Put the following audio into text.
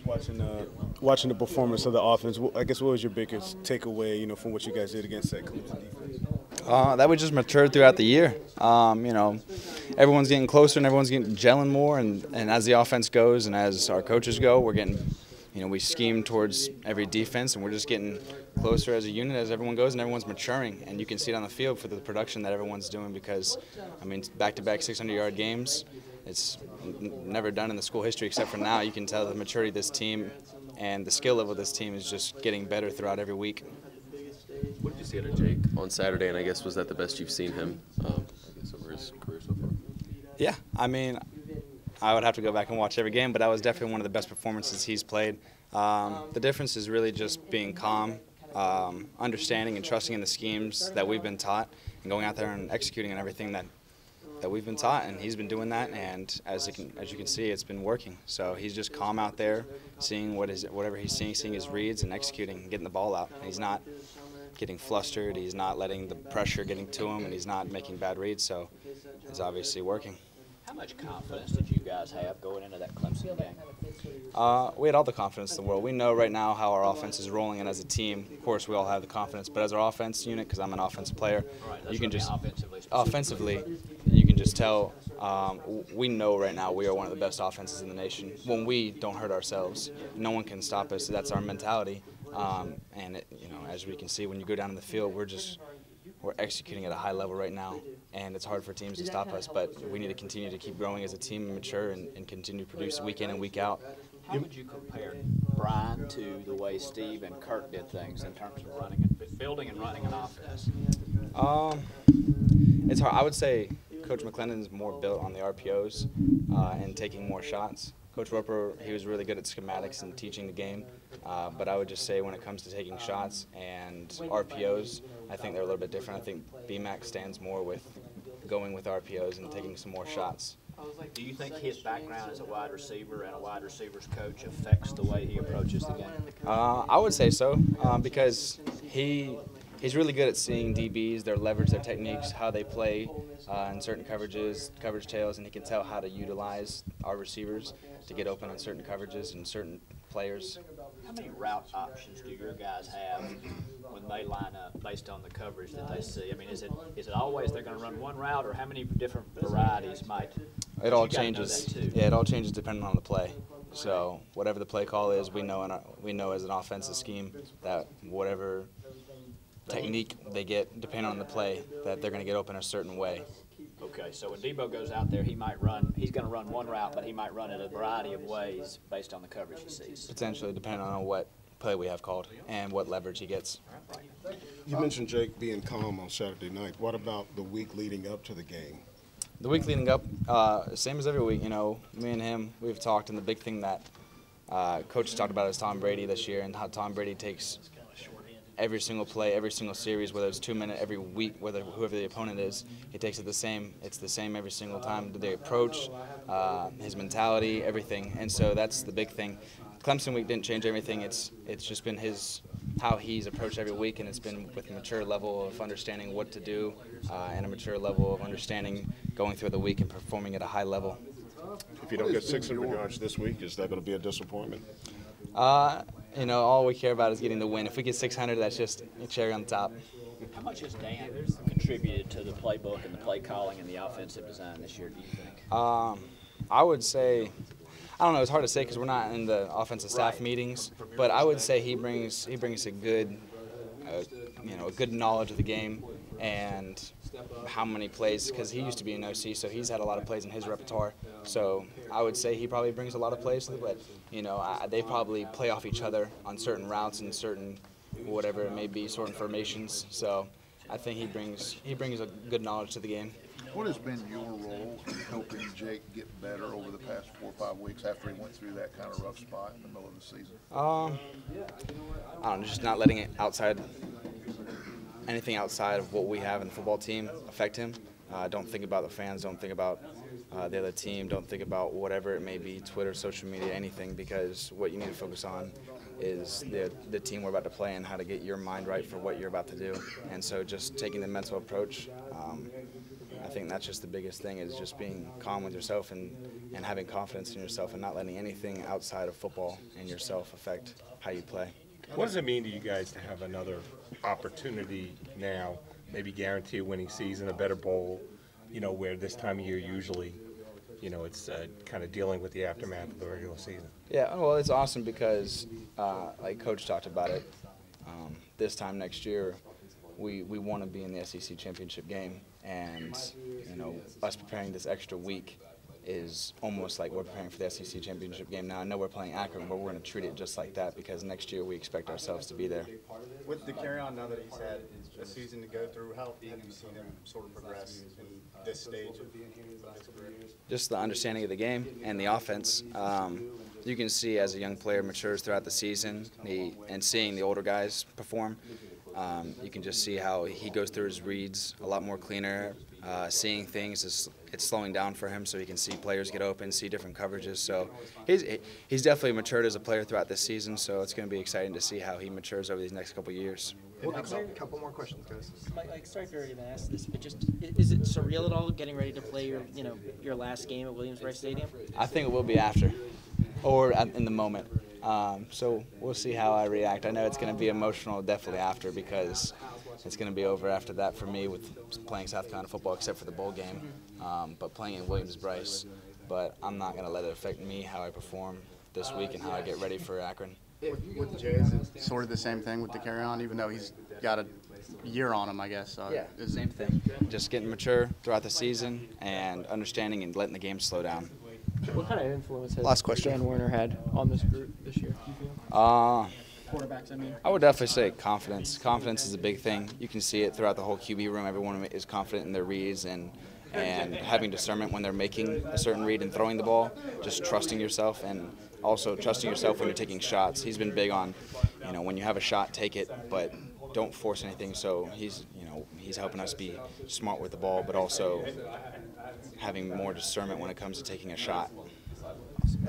Watching the performance of the offense, I guess what was your biggest takeaway, from what you guys did against that Clemson defense? That we just matured throughout the year. Everyone's getting closer and everyone's getting gelling more, and as the offense goes and as our coaches go, we're getting, we scheme towards every defense, and we're just getting closer as a unit as everyone goes, and everyone's maturing, and you can see it on the field for the production that everyone's doing because, back-to-back 600-yard games, it's never done in the school history except for now. You can tell the maturity of this team and the skill level of this team is just getting better throughout every week. What did you see out of Jake on Saturday, and I guess was that the best you've seen him over his career so far? Yeah, I would have to go back and watch every game, but that was definitely one of the best performances he's played. The difference is really just being calm, understanding and trusting in the schemes that we've been taught, and going out there and executing on everything that we've been taught, and he's been doing that, and as you can see, it's been working. So he's just calm out there, seeing whatever he's seeing his reads, and executing, and getting the ball out. And he's not getting flustered, he's not letting the pressure getting to him, and he's not making bad reads, so it's obviously working. How much confidence did you guys have going into that Clemson game? We had all the confidence in the world. We know right now how our offense is rolling, and as a team, of course, we all have the confidence. But as our offense unit, because I'm an offensive player, you can just offensively, you can just tell. We know right now we are one of the best offenses in the nation. When we don't hurt ourselves, no one can stop us. That's our mentality. As we can see, when you go down in the field, we're executing at a high level right now, and it's hard for teams to stop us, but we need to continue to keep growing as a team and mature and continue to produce week in and week out. How would you compare Brian to the way Steve and Kirk did things in terms of building and running an offense? It's hard. I would say Coach McClendon is more built on the RPOs and taking more shots. Coach Roper, he was really good at schematics and teaching the game, but I would just say when it comes to taking shots and RPOs, I think they're a little bit different. I think BMAC stands more with going with RPOs and taking some more shots. Do you think his background as a wide receiver and a wide receivers coach affects the way he approaches the game? I would say so because he's really good at seeing DBs, their leverage, their techniques, how they play in certain coverages, coverage tails, and he can tell how to utilize our receivers to get open on certain coverages and certain players. How many route options do your guys have when they line up based on the coverage that they see? Is it always they're going to run one route, or how many different varieties might? It all changes. Yeah, it all changes depending on the play. So whatever the play call is, we know as an offensive scheme that whatever technique they get, depending on the play, that they're going to get open a certain way. Okay, so when Debo goes out there, he's going to run one route, but he might run it a variety of ways based on the coverage he sees. Potentially, depending on what play we have called and what leverage he gets. You mentioned Jake being calm on Saturday night. What about the week leading up to the game? The week leading up, same as every week. Me and him, we've talked, and the big thing that Coach has talked about is Tom Brady this year, and how Tom Brady takes every single play, every single series, whether it's 2 minute, every week, whoever the opponent is, he takes it the same. It's the same every single time. The approach, his mentality, everything, and so that's the big thing. Clemson week didn't change everything. It's just been how he's approached every week, and it's been with a mature level of understanding what to do and a mature level of understanding going through the week and performing at a high level. If you don't get 600 yards this week, is that going to be a disappointment? All we care about is getting the win. If we get 600, that's just a cherry on the top. How much has Dan contributed to the playbook and the play calling and the offensive design this year, do you think? I would say, I don't know, it's hard to say because we're not in the offensive staff meetings, but I would say he brings a good, a good knowledge of the game and how many plays, because he used to be an OC, so he's had a lot of plays in his repertoire. So I would say he probably brings a lot of plays to it, but they probably play off each other on certain routes and certain whatever it may be, certain formations. So I think he brings a good knowledge to the game. What has been your role in helping Jake get better over the past 4 or 5 weeks after he went through that kind of rough spot in the middle of the season? I don't know, just not letting anything outside of what we have in the football team affect him. Don't think about the fans, don't think about the other team, don't think about whatever it may be, Twitter, social media, anything, because what you need to focus on is the team we're about to play and how to get your mind right for what you're about to do. And so just taking the mental approach, I think that's just the biggest thing, is just being calm with yourself and having confidence in yourself and not letting anything outside of football and yourself affect how you play. What does it mean to you guys to have another opportunity now, maybe guarantee a winning season, a better bowl, where this time of year usually, it's kind of dealing with the aftermath of the regular season? Yeah, well, it's awesome because, like Coach talked about it, this time next year, we want to be in the SEC championship game, and us preparing this extra week is almost like we're preparing for the SEC championship game. Now I know we're playing Akron, but we're going to treat it just like that because next year we expect ourselves to be there. With the carry-on, now that he's had a season to go through, how have you seen him sort of progress in this stage of his career? Just the understanding of the game and the offense. You can see as a young player matures throughout the season, and seeing the older guys perform, you can just see how he goes through his reads a lot more cleaner. Seeing things, it's slowing down for him, so he can see players get open, see different coverages. So he's definitely matured as a player throughout this season, so it's going to be exciting to see how he matures over these next couple of years. A couple more questions, guys. Mike, sorry for even ask this, but just is it surreal at all getting ready to play your last game at Williams-Brice Stadium? I think it will be after, or in the moment. So we'll see how I react. I know it's going to be emotional definitely after, because it's going to be over after that for me with playing South Carolina football, except for the bowl game, but playing in Williams-Brice. But I'm not going to let it affect me, how I perform this week and how I get ready for Akron. With Jay, is it sort of the same thing with the carry-on, even though he's got a year on him, I guess? Yeah, same thing. Just getting mature throughout the season and understanding and letting the game slow down. What kind of influence has Last question. Dan Werner had on this group this year, do you feel? Quarterbacks, I mean. I would definitely say confidence. Confidence is a big thing. You can see it throughout the whole QB room. Everyone is confident in their reads and having discernment when they're making a certain read and throwing the ball, just trusting yourself, and also trusting yourself when you're taking shots. He's been big on, when you have a shot, take it, but don't force anything. So he's helping us be smart with the ball, but also having more discernment when it comes to taking a shot.